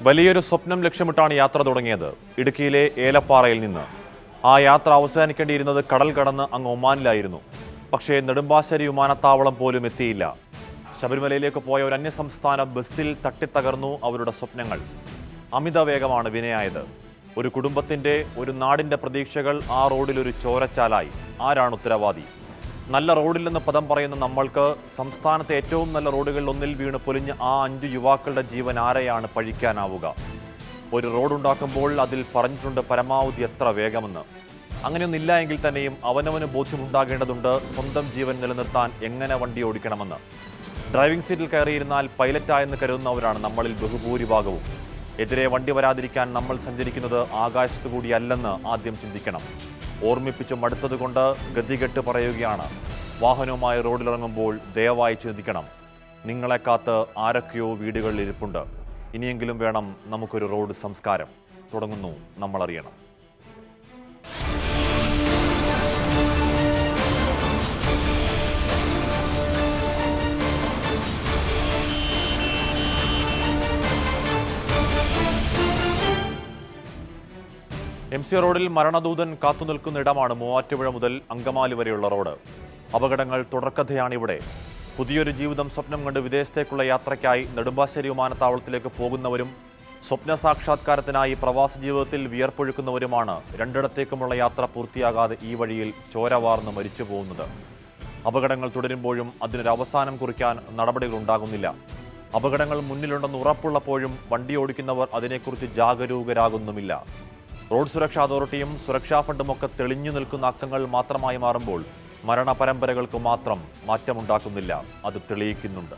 വലിയൊരു സ്വപ്നം ലക്ഷ്യമിട്ടാണ് യാത്ര തുടങ്ങിയത്. ഇടുക്കിയിലെ ഏലപ്പാറയിൽ നിന്ന്. ആ യാത്ര അവസാനിക്കേണ്ടിയിരുന്നത് കടൽ കടന്ന് അങ്ങ് ഒമാനിലായിരുന്നു. പക്ഷേ നെടുമ്പാശ്ശേരി വിമാനത്താവളം പോലും എത്തിയില്ല. ശബരിമലയിലേക്ക് പോയ ഒരു അന്യസംസ്ഥാന ബസ്സിൽ തട്ടിത്തകർന്നു അവരുടെ സ്വപ്നങ്ങൾ. അമിത വേഗമാണ് വിനയായത്. ഒരു കുടുംബത്തിൻ്റെ, ഒരു നാടിൻ്റെ പ്രതീക്ഷകൾ ആ റോഡിൽ ഒരു ചോരച്ചാലായി. ആരാണ് ഉത്തരവാദി? നല്ല റോഡില്ലെന്ന് പദം പറയുന്ന നമ്മൾക്ക് സംസ്ഥാനത്തെ ഏറ്റവും നല്ല റോഡുകളിൽ ഒന്നിൽ വീണ് പൊലിഞ്ഞ ആ 5 യുവാക്കളുടെ ജീവൻ ആരെയാണ് പഴിക്കാനാവുക? ഒരു റോഡുണ്ടാക്കുമ്പോൾ അതിൽ പറഞ്ഞിട്ടുണ്ട് പരമാവധി എത്ര വേഗമെന്ന്. അങ്ങനെയൊന്നില്ല എങ്കിൽ തന്നെയും അവനവന് ബോധ്യമുണ്ടാകേണ്ടതുണ്ട് സ്വന്തം ജീവൻ നിലനിർത്താൻ എങ്ങനെ വണ്ടി ഓടിക്കണമെന്ന്. ഡ്രൈവിംഗ് സീറ്റിൽ കയറിയിരുന്നാൽ പൈലറ്റായെന്ന് കരുതുന്നവരാണ് നമ്മളിൽ ബഹുഭൂരിഭാഗവും. എതിരെ വണ്ടി വരാതിരിക്കാൻ നമ്മൾ സഞ്ചരിക്കുന്നത് ആകാശത്തു കൂടിയല്ലെന്ന് ആദ്യം ചിന്തിക്കണം. ഓർമ്മിപ്പിച്ച് മടുത്തതുകൊണ്ട് ഗതികെട്ട് പറയുകയാണ്. വാഹനവുമായി റോഡിലിറങ്ങുമ്പോൾ ദയവായി ചിന്തിക്കണം. നിങ്ങളെ കാത്ത് ആരൊക്കെയോ വീടുകളിൽ ഇരിപ്പുണ്ട്. ഇനിയെങ്കിലും വേണം നമുക്കൊരു റോഡ് സംസ്കാരം. തുടങ്ങുന്നു നമ്മളറിയണം. MC റോഡിൽ മരണദൂതൻ കാത്തുനിൽക്കുന്ന ഇടമാണ് മൂവാറ്റുപുഴ മുതൽ അങ്കമാലി വരെയുള്ള റോഡ്. അപകടങ്ങൾ തുടർക്കഥയാണിവിടെ. പുതിയൊരു ജീവിതം സ്വപ്നം കണ്ട് വിദേശത്തേക്കുള്ള യാത്രയ്ക്കായി നെടുമ്പാശ്ശേരി വിമാനത്താവളത്തിലേക്ക് പോകുന്നവരും സ്വപ്ന സാക്ഷാത്കാരത്തിനായി പ്രവാസ ജീവിതത്തിൽ വിയർപ്പൊഴുക്കുന്നവരുമാണ് രണ്ടിടത്തേക്കുമുള്ള യാത്ര പൂർത്തിയാകാതെ ഈ വഴിയിൽ ചോരവാർന്ന് മരിച്ചു പോകുന്നത്. അപകടങ്ങൾ തുടരുമ്പോഴും അതിനൊരു അവസാനം കുറിക്കാൻ നടപടികൾ ഉണ്ടാകുന്നില്ല. അപകടങ്ങൾ മുന്നിലുണ്ടെന്ന് ഉറപ്പുള്ളപ്പോഴും വണ്ടി ഓടിക്കുന്നവർ അതിനെക്കുറിച്ച് ജാഗരൂകരാകുന്നുമില്ല. റോഡ് സുരക്ഷാ അതോറിറ്റിയും സുരക്ഷാ ഫണ്ടുമൊക്കെ തെളിഞ്ഞു നിൽക്കുന്ന അക്കങ്ങൾ മാത്രമായി മാറുമ്പോൾ മരണപരമ്പരകൾക്ക് മാത്രം മാറ്റമുണ്ടാക്കുന്നില്ല, അത് തെളിയിക്കുന്നുണ്ട്.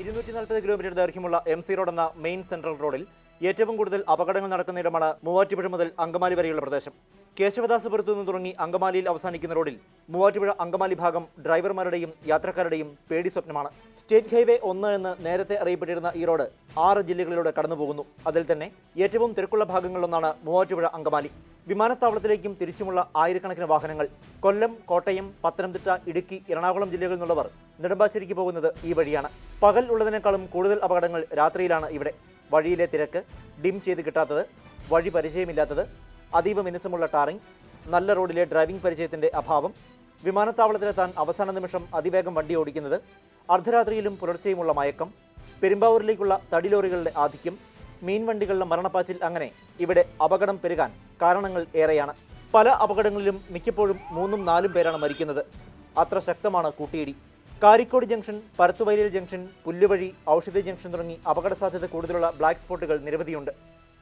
240 കിലോമീറ്റർ ദൈർഘ്യമുള്ള MC റോഡ് എന്ന മെയിൻ സെൻട്രൽ റോഡിൽ ഏറ്റവും കൂടുതൽ അപകടങ്ങൾ നടക്കുന്ന ഇടമാണ് മൂവാറ്റുപുഴ മുതൽ അങ്കമാലി വരെയുള്ള പ്രദേശം. കേശവദാസപുരത്തു നിന്ന് തുടങ്ങി അങ്കമാലിയിൽ അവസാനിക്കുന്ന റോഡിൽ മൂവാറ്റുപുഴ അങ്കമാലി ഭാഗം ഡ്രൈവർമാരുടെയും യാത്രക്കാരുടെയും പേടി സ്വപ്നമാണ്. സ്റ്റേറ്റ് ഹൈവേ 1 എന്ന് നേരത്തെ അറിയപ്പെട്ടിരുന്ന ഈ റോഡ് 6 ജില്ലകളിലൂടെ കടന്നുപോകുന്നു. അതിൽ തന്നെ ഏറ്റവും തിരക്കുള്ള ഭാഗങ്ങളിലൊന്നാണ് മൂവാറ്റുപുഴ അങ്കമാലി. വിമാനത്താവളത്തിലേക്കും തിരിച്ചുമുള്ള ആയിരക്കണക്കിന് വാഹനങ്ങൾ. കൊല്ലം, കോട്ടയം, പത്തനംതിട്ട, ഇടുക്കി, എറണാകുളം ജില്ലകളിൽ നിന്നുള്ളവർ നെടുമ്പാശ്ശേരിക്ക് പോകുന്നത് ഈ വഴിയാണ്. പകൽ ഉള്ളതിനേക്കാളും കൂടുതൽ അപകടങ്ങൾ രാത്രിയിലാണ് ഇവിടെ. വഴിയിലെ തിരക്ക്, ഡിം ചെയ്ത് കിട്ടാത്തത്, വഴി പരിചയമില്ലാത്തത്, അതീവ മിനുസമുള്ള ടാറിംഗ്, നല്ല റോഡിലെ ഡ്രൈവിംഗ് പരിചയത്തിന്റെ അഭാവം, വിമാനത്താവളത്തിലെത്താൻ അവസാന നിമിഷം അതിവേഗം വണ്ടി ഓടിക്കുന്നത്, അർദ്ധരാത്രിയിലും പുലർച്ചെയുമുള്ള മയക്കം, പെരുമ്പാവൂരിലേക്കുള്ള തടിലോറികളുടെ ആധിക്യം, മീൻവണ്ടികളുടെ മരണപ്പാച്ചിൽ, അങ്ങനെ ഇവിടെ അപകടം പെരുകാൻ കാരണങ്ങൾ ഏറെയാണ്. പല അപകടങ്ങളിലും മിക്കപ്പോഴും 3-4 പേരാണ് മരിക്കുന്നത്. അത്ര ശക്തമാണ് കൂട്ടിയിടി. Karikode junction, പരത്തുവയലിൽ junction, Pulluvazhi, Aushadhi junction തുടങ്ങി അപകട സാധ്യത കൂടുതലുള്ള ബ്ലാക്ക് സ്പോട്ടുകൾ നിരവധിയുണ്ട്.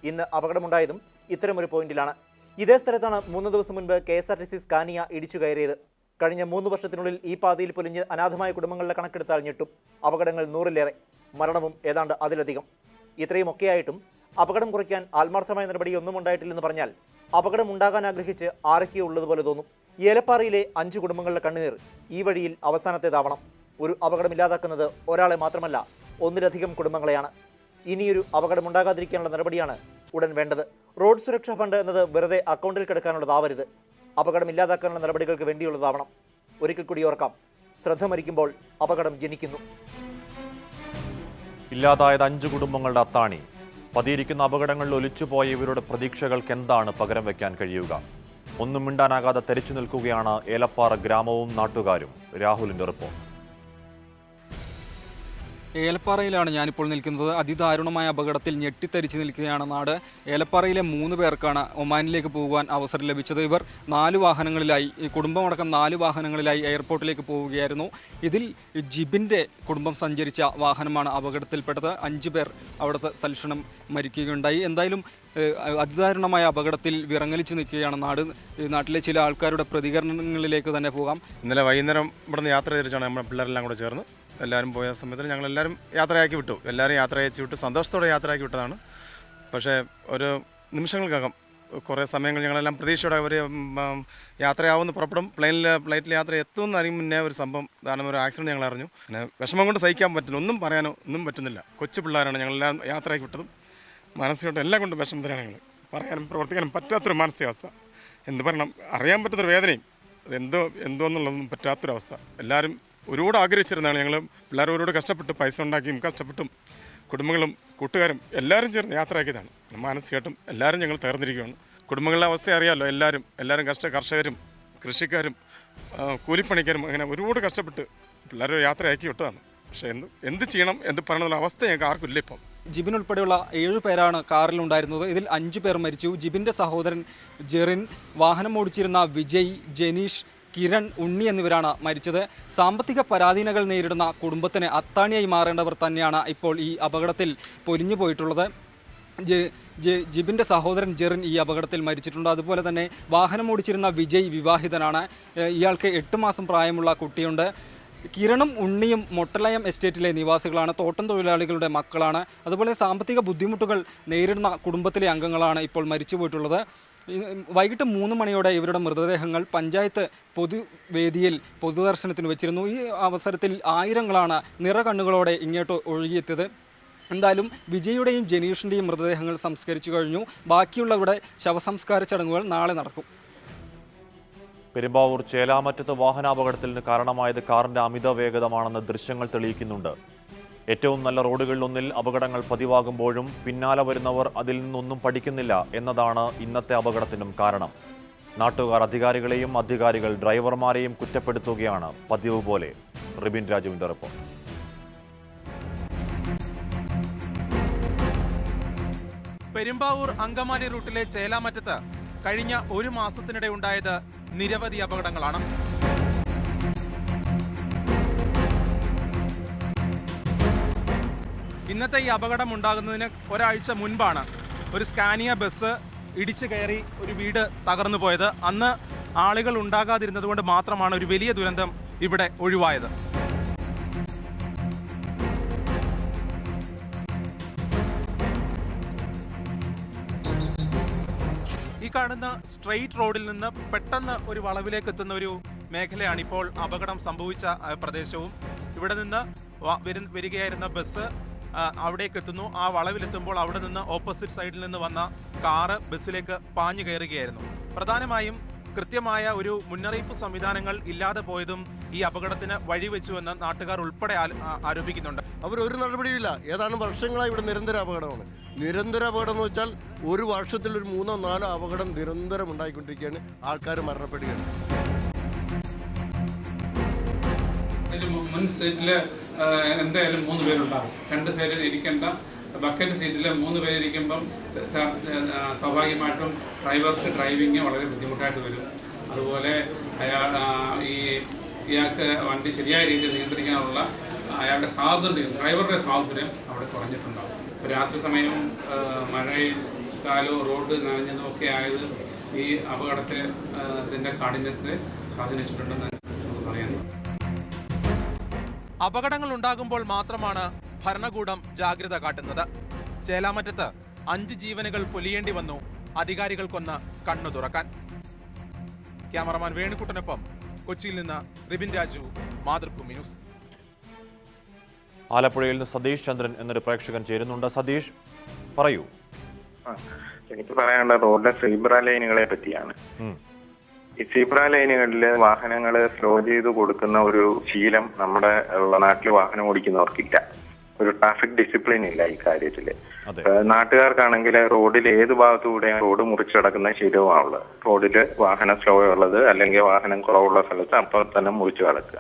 ഇന്ന് അപകടമുണ്ടായതും ഇത്തരമൊരു പോയിന്റിലാണ്. ഇതേ സ്ഥലത്താണ് 3 ദിവസം മുൻപ് KSRTC സ്കാനിയ ഇടിച്ചു കയറിയത്. കഴിഞ്ഞ 3 വർഷത്തിനുള്ളിൽ ഈ പാതയിൽ പൊലിഞ്ഞ് അനാഥമായ കുടുംബങ്ങളുടെ കണക്കെടുത്താൽ ഞെട്ടും. അപകടങ്ങൾ 100-ലേറെ, മരണവും ഏതാണ്ട് അതിലധികം. ഇത്രയുമൊക്കെയായിട്ടും അപകടം കുറയ്ക്കാൻ ആത്മാർത്ഥമായ നടപടിയൊന്നും ഉണ്ടായിട്ടില്ലെന്ന് പറഞ്ഞാൽ അപകടം ഉണ്ടാകാൻ ആഗ്രഹിച്ച് ആരൊക്കെയോ ഉള്ളതുപോലെ തോന്നും. ഏലപ്പാറയിലെ 5 കുടുംബങ്ങളുടെ കണ്ണുനീർ ഈ വഴിയിൽ അവസാനത്തേതാവണം. ഒരു അപകടമില്ലാതാക്കുന്നത് ഒരാളെ മാത്രമല്ല, 1-ലധികം കുടുംബങ്ങളെയാണ്. ഇനിയൊരു അപകടമുണ്ടാകാതിരിക്കാനുള്ള നടപടിയാണ് ഉടൻ വേണ്ടത്. റോഡ് സുരക്ഷാ ഫണ്ട് എന്നത് വെറുതെ അക്കൗണ്ടിൽ കിടക്കാനുള്ളതാവരുത്. അപകടമില്ലാതാക്കാനുള്ള നടപടികൾക്ക് വേണ്ടിയുള്ളതാവണം. ഒരിക്കൽ കൂടി ഓർക്കാം, ശ്രദ്ധ മരിക്കുമ്പോൾ അപകടം ജനിക്കുന്നു. ഇല്ലാതായത് 5 കുടുംബങ്ങളുടെ അത്താണി. പതിയിരിക്കുന്ന അപകടങ്ങളിൽ ഒലിച്ചുപോയ ഇവരുടെ പ്രതീക്ഷകൾക്ക് എന്താണ് പകരം വയ്ക്കാൻ കഴിയുക? ഒന്നും മിണ്ടാനാകാതെ തെരച്ചു നിൽക്കുകയാണ് ഏലപ്പാറ ഗ്രാമവും നാട്ടുകാരും. രാഹുലിന്റെ റിപ്പോർട്ട്. ഏലപ്പാറയിലാണ് ഞാനിപ്പോൾ നിൽക്കുന്നത്. അതിദാരുണമായ അപകടത്തിൽ ഞെട്ടിത്തരിച്ച് നിൽക്കുകയാണ് നാട്. ഏലപ്പാറയിലെ 3 പേർക്കാണ് ഒമാനിലേക്ക് പോകുവാൻ അവസരം ലഭിച്ചത്. ഇവർ 4 വാഹനങ്ങളിലായി, ഈ കുടുംബമടക്കം 4 വാഹനങ്ങളിലായി എയർപോർട്ടിലേക്ക് പോവുകയായിരുന്നു. ഇതിൽ ജിബിൻ്റെ കുടുംബം സഞ്ചരിച്ച വാഹനമാണ് അപകടത്തിൽപ്പെട്ടത്. 5 പേർ അവിടുത്തെ തൽക്ഷണം മരിക്കുകയുണ്ടായി. എന്തായാലും അതിദാരുണമായ അപകടത്തിൽ വിറങ്ങലിച്ച് നിൽക്കുകയാണ് നാട്. നാട്ടിലെ ചില ആൾക്കാരുടെ പ്രതികരണങ്ങളിലേക്ക് തന്നെ പോകാം. ഇന്നലെ വൈകുന്നേരം ഇവിടുന്ന് യാത്ര തിരിച്ചാണ് നമ്മുടെ പിള്ളേരെല്ലാം കൂടെ ചേർന്ന് എല്ലാവരും പോയ സമയത്ത് ഞങ്ങളെല്ലാവരും യാത്രയാക്കി വിട്ടു. എല്ലാവരും യാത്രയച്ച് വിട്ട് സന്തോഷത്തോടെ യാത്രയാക്കി വിട്ടതാണ്. പക്ഷേ ഒരു നിമിഷങ്ങൾക്കകം കുറേ സമയങ്ങൾ ഞങ്ങളെല്ലാം പ്രതീക്ഷയോടെ അവർ യാത്രയാവുമെന്ന് പുറപ്പെടും, ഫ്ലൈറ്റിൽ യാത്ര എത്തുമെന്ന് മുന്നേ ഒരു സംഭവം ഒരു ആക്സിഡൻറ്റ് ഞങ്ങൾ അറിഞ്ഞു. പിന്നെ വിഷമം കൊണ്ട് സഹിക്കാൻ പറ്റില്ല, ഒന്നും പറയാനോ ഒന്നും പറ്റുന്നില്ല. കൊച്ചു പിള്ളേരാണ് ഞങ്ങളെല്ലാം യാത്രയാക്കി വിട്ടതും. മാനസികമായിട്ട് എല്ലാം കൊണ്ട് വിഷമത്തിലാണ് ഞങ്ങൾ. പറയാനും പ്രവർത്തിക്കാനും പറ്റാത്തൊരു മാനസികാവസ്ഥ. എന്ത് പറയണം, അറിയാൻ പറ്റുന്നൊരു വേദനയും എന്തോന്നുള്ളതൊന്നും പറ്റാത്തൊരവസ്ഥ. എല്ലാവരും ഒരുപാട് ആഗ്രഹിച്ചിരുന്നതാണ്. ഞങ്ങൾ പിള്ളേർ ഒരുപാട് കഷ്ടപ്പെട്ട് പൈസ ഉണ്ടാക്കിയും കഷ്ടപ്പെട്ടും കുടുംബങ്ങളും കൂട്ടുകാരും എല്ലാവരും ചേർന്ന് യാത്രയാക്കിയതാണ്. മാനസികമായിട്ടും എല്ലാവരും ഞങ്ങൾ തകർന്നിരിക്കുകയാണ്. കുടുംബങ്ങളുടെ അവസ്ഥ അറിയാമല്ലോ. എല്ലാവരും കർഷകരും കൃഷിക്കാരും കൂലിപ്പണിക്കാരും അങ്ങനെ ഒരുപാട് കഷ്ടപ്പെട്ട് പിള്ളേരെ യാത്രയാക്കി വിട്ടതാണ്. പക്ഷേ എന്ത് ചെയ്യണം എന്ത് പറയണമെന്നുള്ള അവസ്ഥ ഞങ്ങൾക്ക് ആർക്കും ഇല്ല. ഇപ്പം ജിബിൻ ഉൾപ്പെടെയുള്ള 7 പേരാണ് കാറിലുണ്ടായിരുന്നത്. ഇതിൽ 5 പേർ മരിച്ചു. ജിബിൻ്റെ സഹോദരൻ ജെറിൻ, വാഹനം ഓടിച്ചിരുന്ന വിജയ്, ജനീഷ്, കിരൺ, ഉണ്ണി എന്നിവരാണ് മരിച്ചത്. സാമ്പത്തിക പരാധീനതകൾ നേരിടുന്ന കുടുംബത്തിന് അത്താണിയായി മാറേണ്ടവർ തന്നെയാണ് ഇപ്പോൾ ഈ അപകടത്തിൽ പൊലിഞ്ഞു പോയിട്ടുള്ളത്. ജിബിൻ്റെ സഹോദരൻ ജെറിൻ ഈ അപകടത്തിൽ മരിച്ചിട്ടുണ്ട്. അതുപോലെ തന്നെ വാഹനം ഓടിച്ചിരുന്ന വിജയ് വിവാഹിതനാണ്. ഇയാൾക്ക് 8 മാസം പ്രായമുള്ള കുട്ടിയുണ്ട്. കിരണും ഉണ്ണിയും മൊട്ടലയം എസ്റ്റേറ്റിലെ നിവാസികളാണ്. തോട്ടം തൊഴിലാളികളുടെ മക്കളാണ്. അതുപോലെ സാമ്പത്തിക ബുദ്ധിമുട്ടുകൾ നേരിടുന്ന കുടുംബത്തിലെ അംഗങ്ങളാണ് ഇപ്പോൾ മരിച്ചുപോയിട്ടുള്ളത്. വൈകിട്ട് 3 മണിയോടെ ഇവരുടെ മൃതദേഹങ്ങൾ പഞ്ചായത്ത് പൊതുവേദിയിൽ പൊതുദർശനത്തിന് വെച്ചിരുന്നു. ഈ അവസരത്തിൽ ആയിരങ്ങളാണ് നിറകണ്ണുകളോടെ ഇങ്ങോട്ട് ഒഴുകിയെത്തിയത്. എന്തായാലും വിജയുടെയും ജനീഷിൻ്റെയും മൃതദേഹങ്ങൾ സംസ്കരിച്ചു കഴിഞ്ഞു. ബാക്കിയുള്ളവരുടെ ശവസംസ്കാര ചടങ്ങുകൾ നാളെ നടക്കും. പെരുമ്പാവൂർ ചേലാമറ്റത്ത് വാഹനാപകടത്തിന് കാരണമായത് കാറിന്റെ അമിത വേഗതമാണെന്ന് ദൃശ്യങ്ങൾ തെളിയിക്കുന്നുണ്ട്. ഏറ്റവും നല്ല റോഡുകളിലൊന്നിൽ അപകടങ്ങൾ പതിവാകുമ്പോഴും പിന്നാലെ വരുന്നവർ അതിൽ നിന്നൊന്നും പഠിക്കുന്നില്ല എന്നതാണ് ഇന്നത്തെ അപകടത്തിനും കാരണം. നാട്ടുകാർ അധികാരികളെയും അധികാരികൾ ഡ്രൈവർമാരെയും കുറ്റപ്പെടുത്തുകയാണ് പതിവ് പോലെ. റിബിൻ രാജുവിന്റെ റിപ്പോർട്ട്. പെരുമ്പാവൂർ അങ്കമാലി റൂട്ടിലെ ചേലാമറ്റത്ത് കഴിഞ്ഞ 1 മാസത്തിനിടെ ഉണ്ടായത് നിരവധി അപകടങ്ങളാണ്. ഇന്നത്തെ ഈ അപകടം ഉണ്ടാകുന്നതിന് ഒരാഴ്ച മുൻപാണ് ഒരു സ്കാനിയ ബസ് ഇടിച്ചു കയറി ഒരു വീട് തകർന്നു പോയത്. അന്ന് ആളുകൾ ഉണ്ടാകാതിരുന്നത് കൊണ്ട് മാത്രമാണ് ഒരു വലിയ ദുരന്തം ഇവിടെ ഒഴിവായത്. ഈ കാണുന്ന സ്ട്രെയിറ്റ് റോഡിൽ നിന്ന് പെട്ടെന്ന് ഒരു വളവിലേക്ക് എത്തുന്ന ഒരു മേഖലയാണ് ഇപ്പോൾ അപകടം സംഭവിച്ച പ്രദേശവും. ഇവിടെ നിന്ന് വരികയായിരുന്ന ബസ് അവിടേക്ക് എത്തുന്നു. ആ വളവിലെത്തുമ്പോൾ അവിടെ നിന്ന് ഓപ്പോസിറ്റ് സൈഡിൽ നിന്ന് വന്ന കാറ് ബസ്സിലേക്ക് പാഞ്ഞു കയറുകയായിരുന്നു. പ്രധാനമായും കൃത്യമായ ഒരു മുന്നറിയിപ്പ് സംവിധാനങ്ങൾ ഇല്ലാതെ പോയതും ഈ അപകടത്തിന് വഴിവെച്ചുവെന്ന് നാട്ടുകാർ ഉൾപ്പെടെ ആരോപിക്കുന്നുണ്ട്. അവരൊരു നടപടിയില്ല. ഏതാനും വർഷങ്ങളായി ഇവിടെ നിരന്തര അപകടമാണ്. നിരന്തര അപകടം എന്ന് വെച്ചാൽ ഒരു വർഷത്തിൽ ഒരു 3-4 അപകടം നിരന്തരം ഉണ്ടായിക്കൊണ്ടിരിക്കുകയാണ്. ആൾക്കാർ മരണപ്പെടുകയാണ്. മുൻ സീറ്റിൽ എന്തായാലും 3 പേരുണ്ടാകും. 2 സൈഡിൽ ഇരിക്കേണ്ട ബക്കറ്റ് സീറ്റിൽ 3 പേരിരിക്കുമ്പം സ്വാഭാവികമായിട്ടും ഡ്രൈവർക്ക് ഡ്രൈവിങ് വളരെ ബുദ്ധിമുട്ടായിട്ട് വരും. അതുപോലെ ഇയാൾക്ക് വണ്ടി ശരിയായ രീതിയിൽ നിയന്ത്രിക്കാനുള്ള അയാളുടെ സ്വാതന്ത്ര്യം, ഡ്രൈവറുടെ സ്വാതന്ത്ര്യം അവിടെ കുറഞ്ഞിട്ടുണ്ടാകും. ഇപ്പോൾ രാത്രി സമയവും മഴയും കാലവും റോഡ് നനഞ്ഞതും ഒക്കെ ആയത് ഈ അപകടത്തിൻ്റെ കാഠിന്യത്തെ സ്വാധീനിച്ചിട്ടുണ്ടെന്ന് നമുക്ക് പറയാൻ. അപകടങ്ങൾ ഉണ്ടാകുമ്പോൾ മാത്രമാണ് ഭരണകൂടം ജാഗ്രത കാട്ടുന്നത്. ചേലാമറ്റത്ത് 5 ജീവനുകൾ പൊലിയേണ്ടി വന്നു അധികാരികൾക്കൊന്ന് കണ്ണു തുറക്കാൻ. ക്യാമറമാൻ വേണുകുട്ടനൊപ്പം കൊച്ചിയിൽ നിന്ന് റിബിൻ രാജു, മാതൃഭൂമി ന്യൂസ്. ആലപ്പുഴയിൽ നിന്ന് സതീഷ് ചന്ദ്രൻ എന്നൊരു പ്രേക്ഷകൻ ചേരുന്നുണ്ട്. സതീഷ്, പറയൂ. എനിക്ക് പറയാനുള്ള റോഡിലെ സീബ്ര ലൈനുകളെ പറ്റിയാണ്. ഈ സീബ്ര ലൈനുകളിൽ വാഹനങ്ങൾ സ്ലോ ചെയ്ത് കൊടുക്കുന്ന ഒരു ശീലം നമ്മുടെ നാട്ടിൽ വാഹനം ഓടിക്കുന്നവർക്കില്ല. ഒരു ട്രാഫിക് ഡിസിപ്ലിൻ ഇല്ല ഈ കാര്യത്തിൽ. നാട്ടുകാർക്കാണെങ്കിൽ റോഡിൽ ഏത് ഭാഗത്തുകൂടെയും റോഡ് മുറിച്ചടക്കുന്ന ശീലവുമാണുള്ളത്. റോഡിൽ വാഹനം സ്ലോ ഉള്ളത് അല്ലെങ്കിൽ വാഹനം കുറവുള്ള സ്ഥലത്ത് അപ്പോൾ തന്നെ മുറിച്ചു കടക്കുക.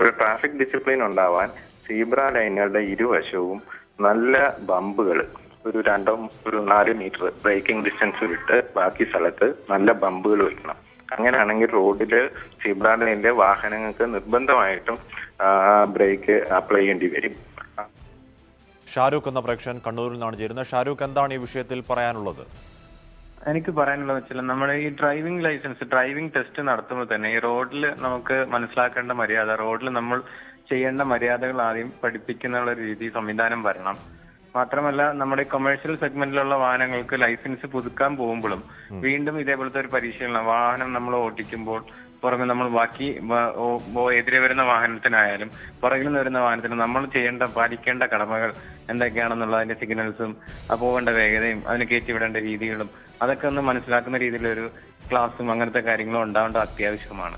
ഒരു ട്രാഫിക് ഡിസിപ്ലിൻ ഉണ്ടാവാൻ സീബ്ര ലൈനുകളുടെ ഇരുവശവും നല്ല ബമ്പുകൾ, ഒരു 4 മീറ്റർ ബ്രേക്കിംഗ് ഡിസ്റ്റൻസ് വിട്ട് ബാക്കി സ്ഥലത്ത് നല്ല ബമ്പുകൾ വെക്കണം. അങ്ങനെയാണെങ്കിൽ റോഡിൽ സീബ്ര ലൈനിലെ വാഹനങ്ങൾക്ക് നിർബന്ധമായിട്ടും ബ്രേക്ക് അപ്ലൈ ചെയ്യേണ്ടി വരും. ഷാരൂഖ് എന്ന പ്രേക്ഷകൻ കണ്ണൂരിൽ നിന്നാണ് ചേരുന്നത്. ഷാരൂഖ്, എന്താണ് ഈ വിഷയത്തിൽ പറയാനുള്ളത്? എനിക്ക് പറയാനുള്ളത് വെച്ചാൽ നമ്മുടെ ഈ ഡ്രൈവിംഗ് ടെസ്റ്റ് നടത്തുമ്പോൾ തന്നെ ഈ റോഡിൽ നമുക്ക് മനസ്സിലാക്കേണ്ട മര്യാദ, റോഡിൽ നമ്മൾ ചെയ്യേണ്ട മര്യാദകൾ ആദ്യം പഠിപ്പിക്കുന്ന രീതി സംവിധാനം വരണം. മാത്രമല്ല നമ്മുടെ കൊമേഴ്ഷ്യൽ സെഗ്മെന്റിലുള്ള വാഹനങ്ങൾക്ക് ലൈസൻസ് പുതുക്കാൻ പോകുമ്പോഴും വീണ്ടും ഇതേപോലത്തെ ഒരു പരിശീലനം, വാഹനം നമ്മൾ ഓടിക്കുമ്പോൾ പുറമെ നമ്മൾ ബാക്കി എതിരെ വരുന്ന വാഹനത്തിനായാലും പുറകിൽ നിന്ന് വരുന്ന വാഹനത്തിന് നമ്മൾ പാലിക്കേണ്ട കടമകൾ എന്തൊക്കെയാണെന്നുള്ള അതിന്റെ സിഗ്നൽസും പോകേണ്ട വേഗതയും അതിന് കയറ്റിവിടേണ്ട രീതികളും അതൊക്കെ ഒന്ന് മനസ്സിലാക്കുന്ന രീതിയിലൊരു ക്ലാസ്സും അങ്ങനത്തെ കാര്യങ്ങളും ഉണ്ടാവേണ്ട അത്യാവശ്യമാണ്.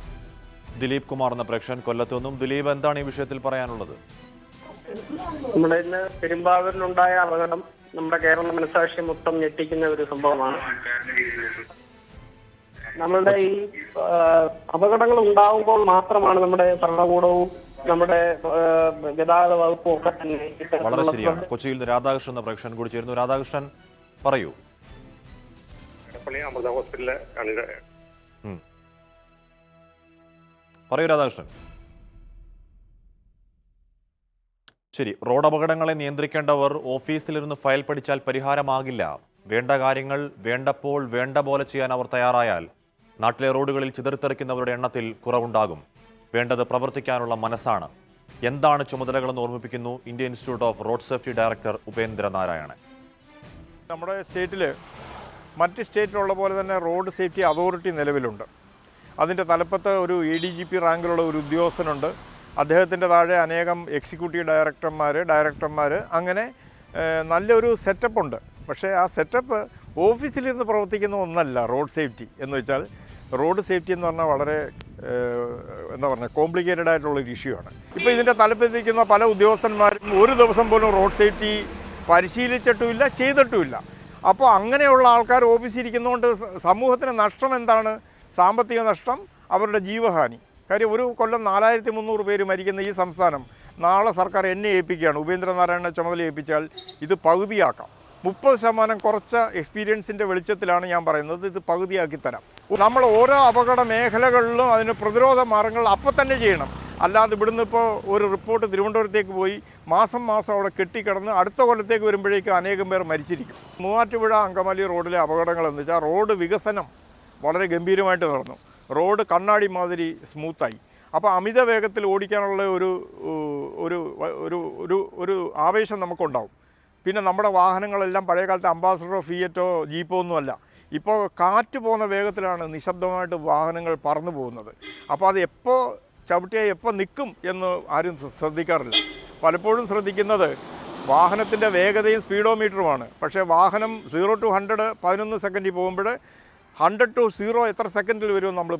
ദിലീപ് കുമാർ എന്ന പ്രേക്ഷകൻ കൊല്ലത്തു നിന്നും. ദിലീപ്, എന്താണ് ഈ വിഷയത്തിൽ പറയാനുള്ളത്? നമ്മുടെ ഇന്ന് പെരുമ്പാവൂരിലുണ്ടായ അപകടം നമ്മുടെ കേരള മനസാക്ഷി മൊത്തം ഞെട്ടിക്കുന്ന ഒരു സംഭവമാണ്. നമ്മളുടെ ഈ അപകടങ്ങൾ ഉണ്ടാകുമ്പോൾ മാത്രമാണ് നമ്മുടെ ഭരണകൂടവും നമ്മുടെ ഗതാഗത വകുപ്പും ഒക്കെ തന്നെ വളരെ ശരിയാണ്. കൊച്ചിയിൽ നിന്ന് രാധാകൃഷ്ണൻ എന്ന പ്രേക്ഷകൻ കൂടി ചേരുന്നു. രാധാകൃഷ്ണൻ പറയൂ. അമൃത ഹോസ്പിറ്റലിലെ പറയൂ രാധാകൃഷ്ണൻ. ശരി, റോഡ് അപകടങ്ങളെ നിയന്ത്രിക്കേണ്ടവർ ഓഫീസിലിരുന്ന് ഫയൽ പഠിച്ചാൽ പരിഹാരമാകില്ല. വേണ്ട കാര്യങ്ങൾ വേണ്ടപ്പോൾ വേണ്ട പോലെ ചെയ്യാൻ അവർ തയ്യാറായാൽ നാട്ടിലെ റോഡുകളിൽ ചിതറിത്തെറിക്കുന്നവരുടെ എണ്ണത്തിൽ കുറവുണ്ടാകും. വേണ്ടത് പ്രവർത്തിക്കാനുള്ള മനസ്സാണ്. എന്താണ് ചുമതലകളെന്ന് ഓർമ്മിപ്പിക്കുന്നു Indian institute off road safety director Upendra Narayanan. നമ്മുടെ സ്റ്റേറ്റിൽ മറ്റ് സ്റ്റേറ്റിലുള്ള പോലെ തന്നെ റോഡ് സേഫ്റ്റി അതോറിറ്റി നിലവിലുണ്ട്. അതിൻ്റെ തലപ്പത്ത് ഒരു ADGP റാങ്കിലുള്ള ഒരു ഉദ്യോഗസ്ഥനുണ്ട്. അദ്ദേഹത്തിൻ്റെ താഴെ അനേകം എക്സിക്യൂട്ടീവ് ഡയറക്ടർമാർ അങ്ങനെ നല്ലൊരു സെറ്റപ്പുണ്ട്. പക്ഷേ ആ സെറ്റപ്പ് ഓഫീസിലിരുന്ന് പ്രവർത്തിക്കുന്ന ഒന്നല്ല റോഡ് സേഫ്റ്റി എന്ന് വെച്ചാൽ. റോഡ് സേഫ്റ്റി എന്ന് പറഞ്ഞാൽ വളരെ കോംപ്ലിക്കേറ്റഡ് ആയിട്ടുള്ളൊരു ഇഷ്യൂ ആണ്. ഇപ്പോൾ ഇതിൻ്റെ തലപ്പത്തിരിക്കുന്ന പല ഉദ്യോഗസ്ഥന്മാരും ഒരു ദിവസം പോലും റോഡ് സേഫ്റ്റി പരിശീലിച്ചിട്ടുമില്ല, ചെയ്തിട്ടുമില്ല. അപ്പോൾ അങ്ങനെയുള്ള ആൾക്കാർ ഓഫീസിൽ ഇരിക്കുന്നതുകൊണ്ട് സമൂഹത്തിന് നഷ്ടം എന്താണ്? സാമ്പത്തിക നഷ്ടം, അവരുടെ ജീവഹാനി. കാര്യം ഒരു കൊല്ലം 4300 പേര് മരിക്കുന്ന ഈ സംസ്ഥാനം നാളെ സർക്കാർ എന്നെ ഏൽപ്പിക്കുകയാണ്. ഉപേന്ദ്രനാരായണനെ ചുമതല ഏൽപ്പിച്ചാൽ ഇത് പകുതിയാക്കാം. 30% കുറച്ച എക്സ്പീരിയൻസിൻ്റെ വെളിച്ചത്തിലാണ് ഞാൻ പറയുന്നത്. ഇത് പകുതിയാക്കി തരാം. നമ്മൾ ഓരോ അപകട മേഖലകളിലും അതിന് പ്രതിരോധ മാർഗങ്ങൾ അപ്പം തന്നെ ചെയ്യണം. അല്ലാതെ ഇവിടുന്ന് ഇപ്പോൾ ഒരു റിപ്പോർട്ട് തിരുവനന്തപുരത്തേക്ക് പോയി മാസം അവിടെ കെട്ടിക്കിടന്ന് അടുത്ത കൊല്ലത്തേക്ക് വരുമ്പോഴേക്കും അനേകം പേർ മരിച്ചിരിക്കും. മൂവാറ്റുപുഴ അങ്കമാലി റോഡിലെ അപകടങ്ങളെന്ന് വെച്ചാൽ റോഡ് വികസനം വളരെ ഗംഭീരമായിട്ട് നടന്നു. റോഡ് കണ്ണാടി മാതിരി സ്മൂത്തായി. അപ്പോൾ അമിത വേഗത്തിൽ ഓടിക്കാനുള്ള ഒരു ആവേശം നമുക്കുണ്ടാവും. പിന്നെ നമ്മുടെ വാഹനങ്ങളെല്ലാം പഴയ കാലത്ത് അംബാസഡറോ ഫിയറ്റോ ജീപ്പോ ഒന്നുമല്ല. ഇപ്പോൾ കാറ്റ് പോകുന്ന വേഗത്തിലാണ് നിശബ്ദമായിട്ട് വാഹനങ്ങൾ പറന്നു പോകുന്നത്. അപ്പോൾ അത് എപ്പോൾ ചവിട്ടിയാൽ എപ്പോൾ നിൽക്കും എന്ന് ആരും ശ്രദ്ധിക്കാറില്ല. പലപ്പോഴും ശ്രദ്ധിക്കുന്നത് വാഹനത്തിൻ്റെ വേഗതയും സ്പീഡോമീറ്ററുമാണ്. പക്ഷേ വാഹനം 0 to 100 11 സെക്കൻഡിൽ പോകുമ്പോൾ 100 to 0 എത്ര സെക്കൻഡിൽ വരുമെന്ന് നമ്മൾ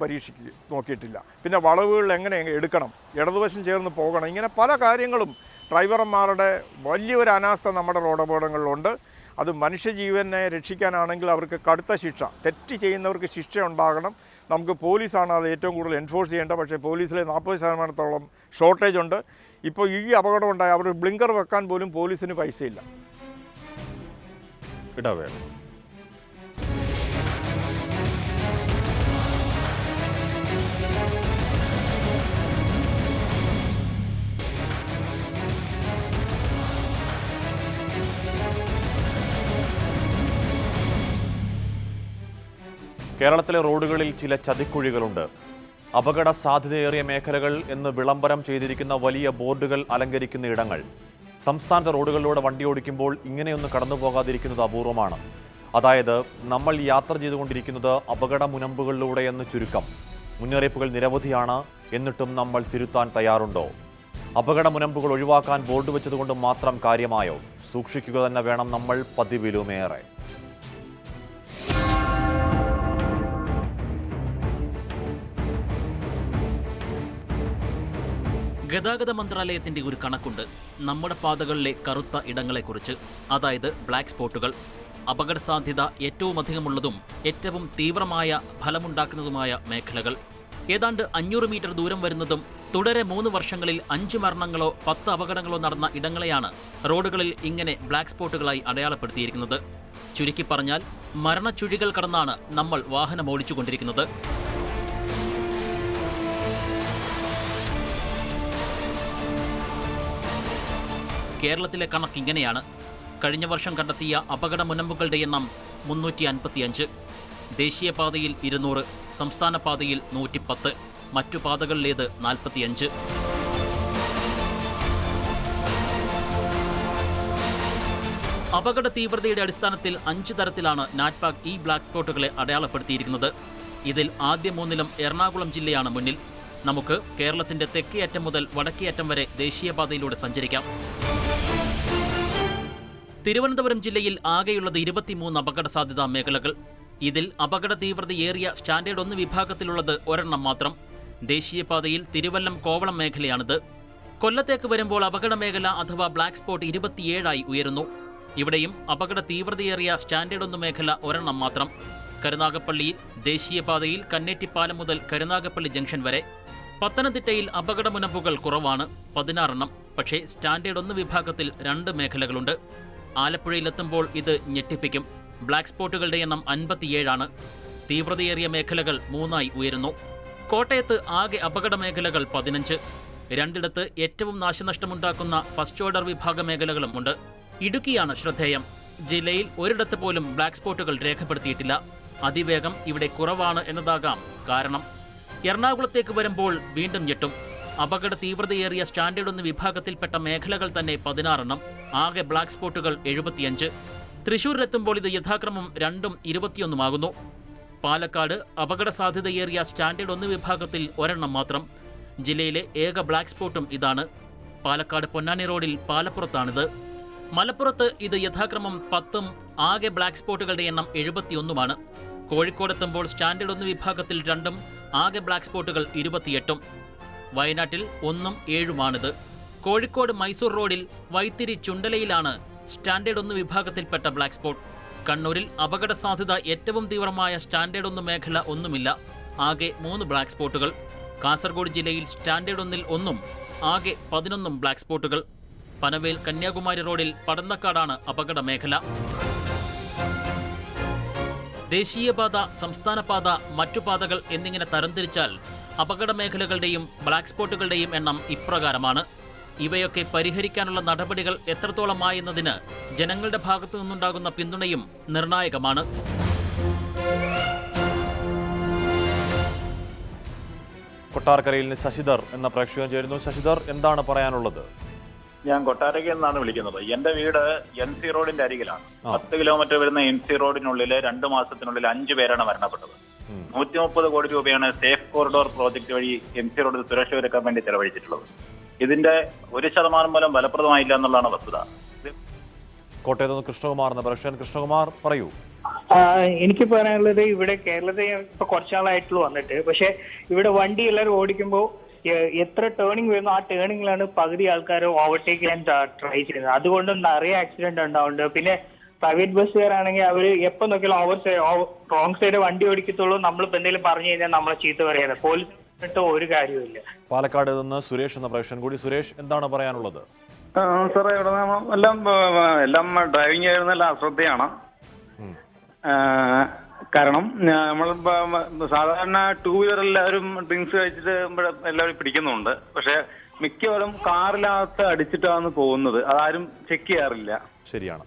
നോക്കിയിട്ടില്ല. പിന്നെ വളവുകളിൽ എങ്ങനെ എടുക്കണം, ഇടതുവശം ചേർന്ന് പോകണം, ഇങ്ങനെ പല കാര്യങ്ങളും ഡ്രൈവർമാരുടെ വലിയൊരു അനാസ്ഥ നമ്മുടെ റോഡ് അപകടങ്ങളിലുണ്ട്. അത് മനുഷ്യജീവനെ രക്ഷിക്കാനാണെങ്കിൽ അവർക്ക് കടുത്ത ശിക്ഷ, തെറ്റ് ചെയ്യുന്നവർക്ക് ശിക്ഷ ഉണ്ടാകണം. നമുക്ക് പോലീസാണ് അത് ഏറ്റവും കൂടുതൽ എൻഫോഴ്സ് ചെയ്യേണ്ടത്. പക്ഷേ പോലീസിലെ 40% ഷോർട്ടേജ് ഉണ്ട്. ഇപ്പോൾ ഈ അപകടം ഉണ്ടായി അവർ ബ്ലിങ്കർ വെക്കാൻ പോലും പോലീസിന് പൈസയില്ല. ഇടവേള. കേരളത്തിലെ റോഡുകളിൽ ചില ചതിക്കുഴികളുണ്ട്. അപകട സാധ്യതയേറിയ മേഖലകൾ എന്ന് വിളംബരം ചെയ്തിരിക്കുന്ന വലിയ ബോർഡുകൾ അലങ്കരിക്കുന്ന ഇടങ്ങൾ. സംസ്ഥാനത്തെ റോഡുകളിലൂടെ വണ്ടി ഓടിക്കുമ്പോൾ ഇങ്ങനെയൊന്ന് കടന്നു പോകാതിരിക്കുന്നത് അപൂർവമാണ്. അതായത് നമ്മൾ യാത്ര ചെയ്തുകൊണ്ടിരിക്കുന്നത് അപകട മുനമ്പുകളിലൂടെ എന്ന് ചുരുക്കം. മുന്നറിയിപ്പുകൾ നിരവധിയാണ്, എന്നിട്ടും നമ്മൾ തിരുത്താൻ തയ്യാറുണ്ടോ? അപകട മുനമ്പുകൾ ഒഴിവാക്കാൻ ബോർഡ് വെച്ചതുകൊണ്ട് മാത്രം കാര്യമായോ? സൂക്ഷിക്കുക തന്നെ വേണം നമ്മൾ പതിവിലുമേറെ. ഗതാഗത മന്ത്രാലയത്തിന്റെ ഒരു കണക്കുണ്ട് നമ്മുടെ പാതകളിലെ കറുത്ത ഇടങ്ങളെക്കുറിച്ച്. അതായത് ബ്ലാക്ക് സ്പോട്ടുകൾ. അപകട സാധ്യത ഏറ്റവും അധികമുള്ളതും ഏറ്റവും തീവ്രമായ ഫലമുണ്ടാക്കുന്നതുമായ മേഖലകൾ. ഏതാണ്ട് 500 മീറ്റർ ദൂരം വരുന്നതും തുടരെ 3 വർഷങ്ങളിൽ 5 മരണങ്ങളോ 10 അപകടങ്ങളോ നടന്ന ഇടങ്ങളെയാണ് റോഡുകളിൽ ഇങ്ങനെ ബ്ലാക്ക് സ്പോട്ടുകളായി അടയാളപ്പെടുത്തിയിരിക്കുന്നത്. ചുരുക്കി പറഞ്ഞാൽ മരണച്ചുഴികൾ കടന്നാണ് നമ്മൾ വാഹനം ഓടിച്ചുകൊണ്ടിരിക്കുന്നത്. കേരളത്തിലെ കണക്ക് ഇങ്ങനെയാണ്. കഴിഞ്ഞ വർഷം കണ്ടെത്തിയ അപകട മുനമ്പുകളുടെ എണ്ണം 355. ദേശീയപാതയിൽ 200, സംസ്ഥാന പാതയിൽ 110, മറ്റു പാതകളിലേത് 45. അപകട തീവ്രതയുടെ അടിസ്ഥാനത്തിൽ 5 തരത്തിലാണ് നാറ്റ്പാക് ഈ ബ്ലാക്ക് സ്പോട്ടുകളെ അടയാളപ്പെടുത്തിയിരിക്കുന്നത്. ഇതിൽ ആദ്യ 3-ലും എറണാകുളം ജില്ലയാണ് മുന്നിൽ. നമുക്ക് കേരളത്തിന്റെ തെക്കേ അറ്റം മുതൽ വടക്കേ അറ്റം വരെ ദേശീയപാതയിലൂടെ സഞ്ചരിക്കാം. തിരുവനന്തപുരം ജില്ലയിൽ ആകെയുള്ളത് 23 അപകട സാധ്യതാ മേഖലകൾ. ഇതിൽ അപകട തീവ്രതയേറിയ സ്റ്റാൻഡേർഡ് 1 വിഭാഗത്തിലുള്ളത് ഒരെണ്ണം മാത്രം. ദേശീയപാതയിൽ തിരുവല്ലം കോവളം മേഖലയാണിത്. കൊല്ലത്തേക്ക് വരുമ്പോൾ അപകട മേഖല അഥവാ ബ്ലാക്ക് സ്പോട്ട് 27 ഉയരുന്നു. ഇവിടെയും അപകട തീവ്രതയേറിയ സ്റ്റാൻഡേർഡ് 1 മേഖല ഒരെണ്ണം മാത്രം. കരുനാഗപ്പള്ളിയിൽ ദേശീയപാതയിൽ കന്നേറ്റിപ്പാലം മുതൽ കരുനാഗപ്പള്ളി ജംഗ്ഷൻ വരെ. പത്തനംതിട്ടയിൽ അപകട മുനമ്പുകൾ കുറവാണ്, 16 പക്ഷേ സ്റ്റാൻഡേർഡ് 1 വിഭാഗത്തിൽ 2 മേഖലകളുണ്ട്. ആലപ്പുഴയിലെത്തുമ്പോൾ ഇത് ഞെട്ടിപ്പിക്കും. ബ്ലാക്ക് സ്പോട്ടുകളുടെ എണ്ണം 57. തീവ്രതയേറിയ മേഖലകൾ 3 ഉയരുന്നു. കോട്ടയത്ത് ആകെ അപകട മേഖലകൾ 15. 2 ഏറ്റവും നാശനഷ്ടമുണ്ടാക്കുന്ന ഫസ്റ്റ് ഓർഡർ വിഭാഗ മേഖലകളും ഉണ്ട്. ഇടുക്കിയാണ് ശ്രദ്ധേയം. ജില്ലയിൽ ഒരിടത്ത് പോലും ബ്ലാക്ക് സ്പോട്ടുകൾ രേഖപ്പെടുത്തിയിട്ടില്ല. അതിവേഗം ഇവിടെ കുറവാണ് എന്നതാകാം കാരണം. എറണാകുളത്തേക്ക് വരുമ്പോൾ വീണ്ടും ഞെട്ടും. അപകട തീവ്രതയേറിയ സ്റ്റാൻഡേർഡ് 1 വിഭാഗത്തിൽപ്പെട്ട മേഖലകൾ തന്നെ 16. ആകെ ബ്ലാക്ക് സ്പോട്ടുകൾ 75. തൃശൂരിലെത്തുമ്പോൾ ഇത് യഥാക്രമം 2ഉം 21 പാലക്കാട് അപകട സാധ്യതയേറിയ സ്റ്റാൻഡേർഡ് 1 വിഭാഗത്തിൽ ഒരെണ്ണം മാത്രം. ജില്ലയിലെ ഏക ബ്ലാക്ക് സ്പോട്ടും ഇതാണ്. പാലക്കാട് പൊന്നാനി റോഡിൽ പാലപ്പുറത്താണിത്. മലപ്പുറത്ത് ഇത് യഥാക്രമം 10ഉം ആകെ ബ്ലാക്ക് സ്പോട്ടുകളുടെ എണ്ണം 71. കോഴിക്കോടെത്തുമ്പോൾ സ്റ്റാൻഡേർഡ് 1 വിഭാഗത്തിൽ 2ഉം ആകെ ബ്ലാക്ക് സ്പോട്ടുകൾ 28. വയനാട്ടിൽ 1ഉം 7ഉമാണിത്. കോഴിക്കോട് മൈസൂർ റോഡിൽ വൈത്തിരി ചുണ്ടലയിലാണ് സ്റ്റാൻഡേർഡ് 1 വിഭാഗത്തിൽപ്പെട്ട ബ്ലാക്ക് സ്പോട്ട്. കണ്ണൂരിൽ അപകട സാധ്യത ഏറ്റവും തീവ്രമായ സ്റ്റാൻഡേർഡ് 1 മേഖല ഒന്നുമില്ല, ആകെ 3 ബ്ലാക്ക് സ്പോട്ടുകൾ. കാസർഗോഡ് ജില്ലയിൽ സ്റ്റാൻഡേർഡ് 1-ൽ 1ഉം ആകെ 11 ബ്ലാക്ക് സ്പോട്ടുകൾ. പനവേൽ കന്യാകുമാരി റോഡിൽ പടന്നക്കാടാണ് അപകട മേഖല. ദേശീയപാത, സംസ്ഥാനപാത, മറ്റു പാതകൾ എന്നിങ്ങനെ തരംതിരിച്ചാൽ അപകട മേഖലകളുടെയും ബ്ലാക്ക് സ്പോട്ടുകളുടെയും എണ്ണം ഇപ്രകാരമാണ്. ഇവയൊക്കെ പരിഹരിക്കാനുള്ള നടപടികൾ എത്രത്തോളമായെന്നതിന് ജനങ്ങളുടെ ഭാഗത്തു നിന്നുണ്ടാകുന്ന പിന്തുണയും നിർണായകമാണ്. കൊട്ടാരക്കരയിൽ നിന്ന് ശശിധർ എന്ന പ്രേക്ഷകൻ ചേരുന്നു. ശശിധർ, എന്താണ് പറയാനുള്ളത്? ഞാൻ കൊട്ടാരക്കരയിൽ നിന്നാണ് വിളിക്കുന്നത്. എന്റെ വീട് NC റോഡിന്റെ അരികിലാണ്. 10 കിലോമീറ്റർ വരുന്ന NC റോഡിനുള്ളിൽ 2 മാസത്തിനുള്ളിൽ 5 പേരാണ് മരണപ്പെട്ടത്. 130 കോടി രൂപയാണ് സേഫ് കോറിഡോർ പ്രോജക്ട് വഴി NC റോഡിൽ സുരക്ഷ ഒരുക്കാൻ വേണ്ടി ചെലവഴിച്ചിട്ടുള്ളത്. ഇതിന്റെ 1% പോലും ഫലപ്രദമായില്ല എന്നുള്ളതാണ് വസ്തുത. കോട്ടയത്ത് നിന്ന് കൃഷ്ണകുമാർ എന്ന പ്രേക്ഷകൻ. കൃഷ്ണകുമാർ, പറയൂ. എനിക്ക് പറയാനുള്ളത്, ഇവിടെ കേരളത്തിൽ ഇപ്പൊ കുറച്ചാളായിട്ടുള്ള വന്നിട്ട്, പക്ഷെ ഇവിടെ വണ്ടി എല്ലാവരും ഓടിക്കുമ്പോൾ എത്ര ടേണിംഗ് വരുന്നു ആ ടേണിംഗിലാണ് പകുതി ആൾക്കാർ ഓവർടേക്ക് ചെയ്യാൻ ട്രൈ ചെയ്യുന്നത്. അതുകൊണ്ട് നിറയെ ആക്സിഡന്റ് ഉണ്ടാവുന്നുണ്ട്. പിന്നെ പ്രൈവറ്റ് ബസ്സുകാരാണെങ്കിൽ അവർ എപ്പോൾ നോക്കിയാലും റോങ് സൈഡ് വണ്ടി ഓടിക്കത്തുള്ളൂ. നമ്മളിപ്പോൾ എന്തെങ്കിലും പറഞ്ഞു കഴിഞ്ഞാൽ നമ്മളെ ചീത്ത പറയാതെ. പോലീസ് ഒരു കാര്യമില്ല. പാലക്കാട് നിന്ന് സുരേഷ് എന്ന പ്രേക്ഷകൻ കൂടി. സുരേഷ്, എന്താണ് പറയാനുള്ളത്? സാറേ, ഇവിടെ എല്ലാം ഡ്രൈവിംഗ് ആയിരുന്നെല്ലാം അശ്രദ്ധയാണ്. കാരണം നമ്മൾ സാധാരണ 2 വീലർ എല്ലാവരും ഡ്രിങ്ക്സ് കഴിച്ചിട്ട് ഇവിടെ എല്ലാവരും പിടിക്കുന്നുണ്ട്. പക്ഷെ മിക്കവരും കാറിനകത്ത് അടിച്ചിട്ടാണ് പോകുന്നത്. അതാരും ചെക്ക് ചെയ്യാറില്ല. ശരിയാണ്.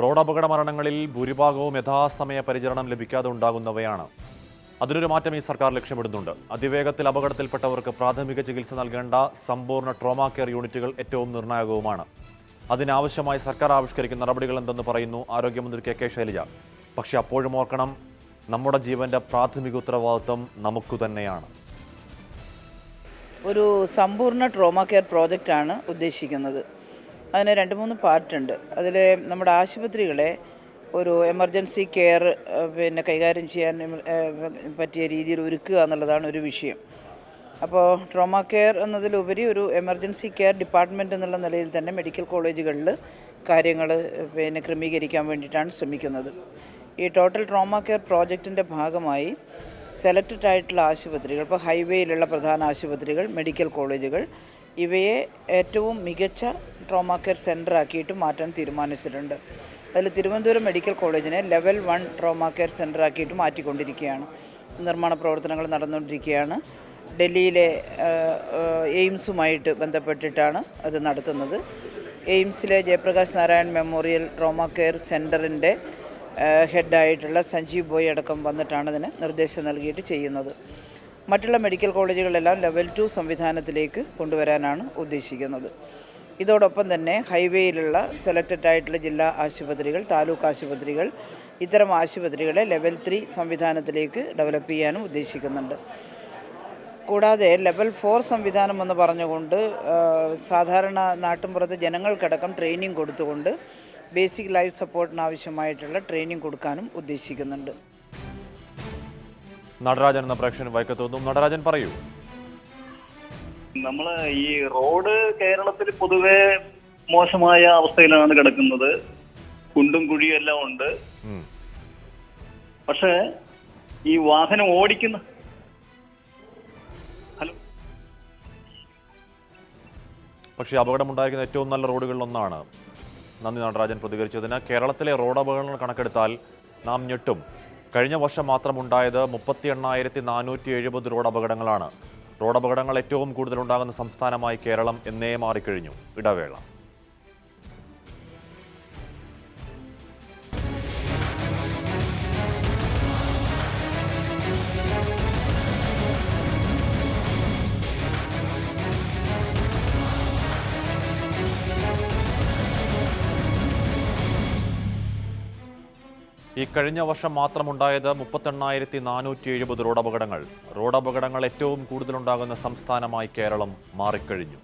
റോഡ് അപകട മരണങ്ങളിൽ ഭൂരിഭാഗവും യഥാസമയ പരിചരണം ലഭിക്കാതെ ഉണ്ടാകുന്നവയാണ്. അതിനൊരു മാറ്റം ഈ സർക്കാർ ലക്ഷ്യമിടുന്നുണ്ട്. അതിവേഗത്തിൽ അപകടത്തിൽപ്പെട്ടവർക്ക് പ്രാഥമിക ചികിത്സ നൽകേണ്ട സമ്പൂർണ്ണ ട്രോമാ കെയർ യൂണിറ്റുകൾ ഏറ്റവും നിർണായകവുമാണ്. അതിനാവശ്യമായി സർക്കാർ ആവിഷ്കരിക്കുന്ന നടപടികൾ എന്തെന്ന് പറയുന്നു ആരോഗ്യമന്ത്രി കെ ശൈലജ. പക്ഷെ അപ്പോഴും ഓർക്കണം, നമ്മുടെ ജീവന്റെ പ്രാഥമിക ഉത്തരവാദിത്വം നമുക്ക് തന്നെയാണ്. ഒരു സമ്പൂർണ്ണ ട്രോമാ കെയർ പ്രോജക്റ്റാണ് ഉദ്ദേശിക്കുന്നത്. അതിന് 2-3 പാർട്ടുണ്ട്. അതിൽ നമ്മുടെ ആശുപത്രികളെ ഒരു എമർജൻസി കെയർ കൈകാര്യം ചെയ്യാൻ പറ്റിയ രീതിയിൽ ഒരുക്കുക എന്നുള്ളതാണ് ഒരു വിഷയം. അപ്പോൾ ട്രോമാ കെയർ എന്നതിലുപരി ഒരു എമർജൻസി കെയർ ഡിപ്പാർട്ട്മെൻറ്റ് എന്നുള്ള നിലയിൽ തന്നെ മെഡിക്കൽ കോളേജുകളിൽ കാര്യങ്ങൾ ക്രമീകരിക്കാൻ വേണ്ടിയിട്ടാണ് ശ്രമിക്കുന്നത്. ഈ ടോട്ടൽ ട്രോമാ കെയർ പ്രോജക്റ്റിൻ്റെ ഭാഗമായി സെലക്റ്റഡ് ആയിട്ടുള്ള ആശുപത്രികൾ, ഇപ്പോൾ ഹൈവേയിലുള്ള പ്രധാന ആശുപത്രികൾ, മെഡിക്കൽ കോളേജുകൾ, ഇവയെ ഏറ്റവും മികച്ച ട്രോമാ കെയർ സെൻ്റർ ആക്കിയിട്ട് മാറ്റാൻ തീരുമാനിച്ചിട്ടുണ്ട്. അതിൽ തിരുവനന്തപുരം മെഡിക്കൽ കോളേജിനെ ലെവൽ 1 ട്രോമാ കെയർ സെൻ്റർ ആക്കിയിട്ട് മാറ്റിക്കൊണ്ടിരിക്കുകയാണ്. നിർമ്മാണ പ്രവർത്തനങ്ങൾ നടന്നുകൊണ്ടിരിക്കുകയാണ്. ഡൽഹിയിലെ എയിംസുമായിട്ട് ബന്ധപ്പെട്ടിട്ടാണ് അത് നടത്തുന്നത്. എയിംസിലെ Jayaprakash Narayan memorial trauma care സെൻ്ററിൻ്റെ ഹെഡായിട്ടുള്ള സഞ്ജീവ് ബോയ് അടക്കം വന്നിട്ടാണ് അതിന് നിർദ്ദേശം നൽകിയിട്ട് ചെയ്യുന്നത്. മറ്റുള്ള മെഡിക്കൽ കോളേജുകളെല്ലാം ലെവൽ 2 സംവിധാനത്തിലേക്ക് കൊണ്ടുവരാനാണ് ഉദ്ദേശിക്കുന്നത്. ഇതോടൊപ്പം തന്നെ ഹൈവേയിലുള്ള സെലക്റ്റഡ് ആയിട്ടുള്ള ജില്ലാ ആശുപത്രികൾ, താലൂക്ക് ആശുപത്രികൾ, ഇത്തരം ആശുപത്രികളെ ലെവൽ 3 സംവിധാനത്തിലേക്ക് ഡെവലപ്പ് ചെയ്യാനും ഉദ്ദേശിക്കുന്നുണ്ട്. കൂടാതെ ലെവൽ 4 സംവിധാനം എന്ന് പറഞ്ഞുകൊണ്ട് സാധാരണ നാട്ടിൻപുറത്ത് ജനങ്ങൾക്കടക്കം ട്രെയിനിങ് കൊടുത്തുകൊണ്ട് ബേസിക് ലൈഫ് സപ്പോർട്ടിന് ആവശ്യമായിട്ടുള്ള ട്രെയിനിങ് കൊടുക്കാനും ഉദ്ദേശിക്കുന്നുണ്ട്. നടരാജൻ എന്ന പ്രേക്ഷകൻ വൈക്കത്തൊന്നും. നടരാജൻ, പറയൂ. നമ്മള് ഈ റോഡ് കേരളത്തിൽ പൊതുവെ മോശമായ അവസ്ഥയിലാണ് കിടക്കുന്നത്. കുണ്ടും കുഴിയും എല്ലാം ഉണ്ട്. പക്ഷേ ഈ വാഹനം ഓടിക്കുന്ന പക്ഷേ അപകടമുണ്ടായിരിക്കുന്ന ഏറ്റവും നല്ല റോഡുകളിലൊന്നാണ്. നന്ദി നടരാജൻ പ്രതികരിച്ചതിന്. കേരളത്തിലെ റോഡ് അപകടങ്ങൾ കണക്കെടുത്താൽ നാം ഞെട്ടും. കഴിഞ്ഞ വർഷം മാത്രം ഉണ്ടായത് 38,470 റോഡ് അപകടങ്ങളാണ്. റോഡ് അപകടങ്ങൾ ഏറ്റവും കൂടുതലുണ്ടാകുന്ന സംസ്ഥാനമായി കേരളം എന്നേ മാറിക്കഴിഞ്ഞു. ഇടവേള. ഈ കഴിഞ്ഞ വർഷം മാത്രമുണ്ടായത് 38,470 റോഡ് അപകടങ്ങൾ. റോഡ് അപകടങ്ങൾ ഏറ്റവും കൂടുതലുണ്ടാകുന്ന സംസ്ഥാനമായി കേരളം മാറിക്കഴിഞ്ഞു.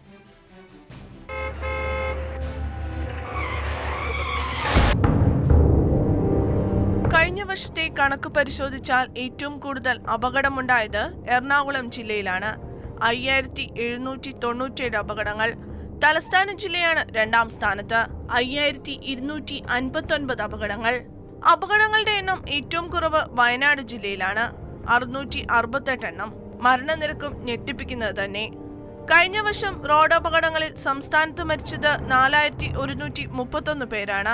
കഴിഞ്ഞ വർഷത്തെ കണക്ക് പരിശോധിച്ചാൽ ഏറ്റവും കൂടുതൽ അപകടമുണ്ടായത് എറണാകുളം ജില്ലയിലാണ്. 5,797 അപകടങ്ങൾ. തലസ്ഥാന ജില്ലയാണ് രണ്ടാം സ്ഥാനത്ത്. 5,259 അപകടങ്ങൾ. അപകടങ്ങളുടെ എണ്ണം ഏറ്റവും കുറവ് വയനാട് ജില്ലയിലാണ്. 668 എണ്ണം. മരണനിരക്കും ഞെട്ടിപ്പിക്കുന്നത് തന്നെ. കഴിഞ്ഞ വർഷം റോഡ് അപകടങ്ങളിൽ സംസ്ഥാനത്ത് മരിച്ചത് 4,131 പേരാണ്.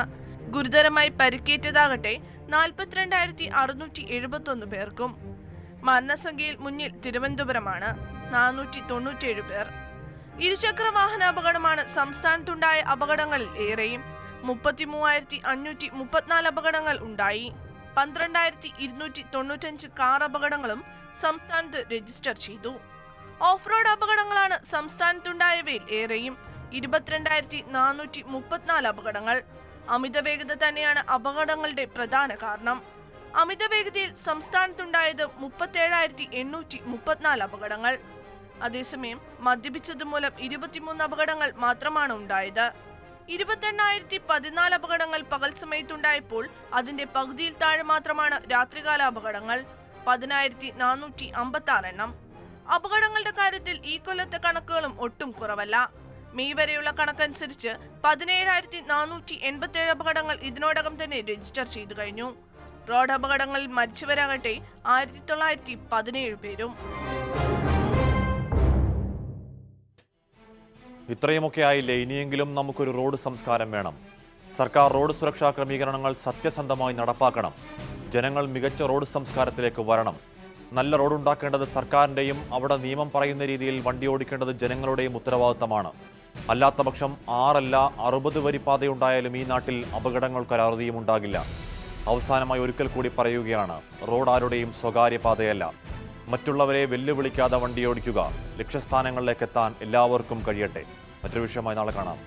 ഗുരുതരമായി പരിക്കേറ്റതാകട്ടെ 42,671 പേർക്കും. മരണസംഖ്യയിൽ മുന്നിൽ തിരുവനന്തപുരമാണ്, 497 പേർ. ഇരുചക്ര വാഹനാപകടമാണ് സംസ്ഥാനത്തുണ്ടായ അപകടങ്ങളിൽ ഏറെയും. 33,534 അപകടങ്ങൾ ഉണ്ടായി. 12,295 കാർ അപകടങ്ങളും സംസ്ഥാനത്ത് രജിസ്റ്റർ ചെയ്തു. ഓഫ് റോഡ് അപകടങ്ങളാണ് സംസ്ഥാനത്തുണ്ടായവയിൽ ഏറെയും, 22,434 അപകടങ്ങൾ. അമിതവേഗത തന്നെയാണ് അപകടങ്ങളുടെ പ്രധാന കാരണം. അമിതവേഗതയിൽ സംസ്ഥാനത്തുണ്ടായത് 37,834 അപകടങ്ങൾ. അതേസമയം മദ്യപിച്ചത് മൂലം 23 അപകടങ്ങൾ മാത്രമാണ് ഉണ്ടായത്. 28,014 അപകടങ്ങൾ പകൽ സമയത്തുണ്ടായപ്പോൾ അതിന്റെ പകുതിയിൽ താഴെ മാത്രമാണ് രാത്രികാല അപകടങ്ങൾ, 10,456 എണ്ണം. അപകടങ്ങളുടെ കാര്യത്തിൽ ഈ കൊല്ലത്തെ കണക്കുകളും ഒട്ടും കുറവല്ല. മെയ് വരെയുള്ള കണക്കനുസരിച്ച് 17,487 അപകടങ്ങൾ ഇതിനോടകം തന്നെ രജിസ്റ്റർ ചെയ്തു കഴിഞ്ഞു. റോഡ് അപകടങ്ങളിൽ മരിച്ചവരാകട്ടെ 1,917 പേരും. ഇത്രയുമൊക്കെ ആയില്ലേ? ഇനിയെങ്കിലും നമുക്കൊരു റോഡ് സംസ്കാരം വേണം. സർക്കാർ റോഡ് സുരക്ഷാ ക്രമീകരണങ്ങൾ സത്യസന്ധമായി നടപ്പാക്കണം. ജനങ്ങൾ മികച്ച റോഡ് സംസ്കാരത്തിലേക്ക് വരണം. നല്ല റോഡുണ്ടാക്കേണ്ടത് സർക്കാരിൻ്റെയും അവിടെ നിയമം പറയുന്ന രീതിയിൽ വണ്ടി ഓടിക്കേണ്ടത് ജനങ്ങളുടെയും ഉത്തരവാദിത്തമാണ്. അല്ലാത്തപക്ഷം 6 അല്ല 60 വരി പാതയുണ്ടായാലും ഈ നാട്ടിൽ അപകടങ്ങൾക്കൊരറുതിയും ഉണ്ടാകില്ല. അവസാനമായി ഒരിക്കൽ കൂടി പറയുകയാണ്, റോഡ് ആരുടെയും സ്വകാര്യ പാതയല്ല. മറ്റുള്ളവരെ വെല്ലുവിളിക്കാതെ വണ്ടിയോടിക്കുക. ലക്ഷ്യസ്ഥാനങ്ങളിലേക്ക് എത്താൻ എല്ലാവർക്കും കഴിയട്ടെ. മറ്റൊരു വിഷയമായി നാളെ കാണാം.